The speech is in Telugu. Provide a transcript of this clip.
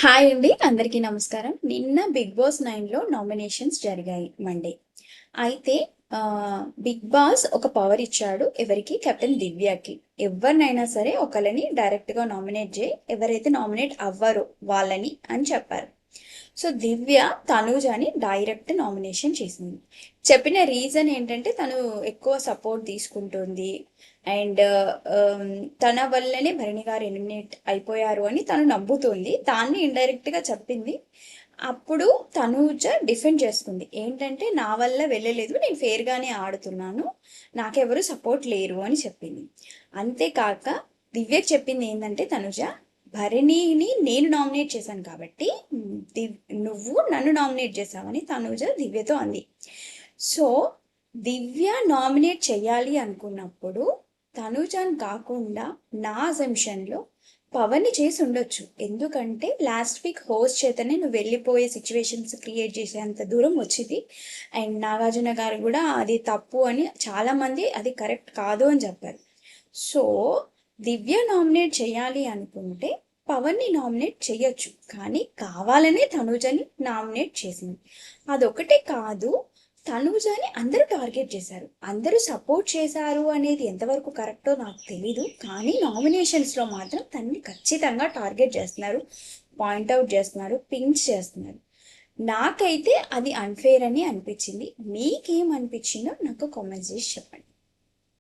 హాయ్ అండి, అందరికీ నమస్కారం. నిన్న బిగ్ బాస్ 9లో నామినేషన్స్ జరిగాయి మండే. అయితే బిగ్ బాస్ ఒక పవర్ ఇచ్చాడు ఎవరికి? కెప్టెన్ దివ్యకి. ఎవరినైనా సరే ఒకళ్ళని డైరెక్ట్గా నామినేట్ చేయి, ఎవరైతే నామినేట్ అవ్వరో వాళ్ళని అని చెప్పారు. సో దివ్య తనూజని డైరెక్ట్ నామినేషన్ చేసింది. చెప్పిన రీజన్ ఏంటంటే తను ఎక్కువ సపోర్ట్ తీసుకుంటుంది అండ్ తన వల్లనే భరణి గారు ఎలిమినేట్ అయిపోయారు అని తను నమ్ముతుంది. దాన్ని ఇండైరెక్ట్గా చెప్పింది. అప్పుడు తనూజ డిఫెండ్ చేసుకుంది. ఏంటంటే నా వల్ల వెళ్ళలేదు, నేను ఫేర్గానే ఆడుతున్నాను, నాకెవరు సపోర్ట్ లేరు అని చెప్పింది. అంతేకాక దివ్యకి చెప్పింది ఏంటంటే తనుజ, భరణిని నేను నామినేట్ చేశాను కాబట్టి నువ్వు నన్ను నామినేట్ చేసావని తనుజ దివ్యతో అంది. సో దివ్య నామినేట్ చేయాలి అనుకున్నప్పుడు తనుజాన్ కాకుండా నా అజంప్షన్లో పవన్ చేసి ఉండొచ్చు. ఎందుకంటే లాస్ట్ వీక్ హోస్ట్ చేతనే నువ్వు వెళ్ళిపోయే సిచ్యువేషన్స్ క్రియేట్ చేసేంత దూరం వచ్చింది. అండ్ నాగార్జున గారు కూడా అది తప్పు అని చాలామంది అది కరెక్ట్ కాదు అని చెప్పారు. సో దివ్య నామినేట్ చేయాలి అనుకుంటే పవన్ని నామినేట్ చేయొచ్చు, కానీ కావాలనే తనుజని నామినేట్ చేసింది. అదొకటే కాదు, తనూజని అందరూ టార్గెట్ చేశారు, అందరూ సపోర్ట్ చేశారు అనేది ఎంతవరకు కరెక్టో నాకు తెలీదు. కానీ నామినేషన్స్లో మాత్రం తనని ఖచ్చితంగా టార్గెట్ చేస్తున్నారు, పాయింట్అవుట్ చేస్తున్నారు, పించ్ చేస్తున్నారు. నాకైతే అది అన్ఫేర్ అని అనిపించింది. మీకేం అనిపించిందో నాకు కామెంట్స్ చేసి చెప్పండి.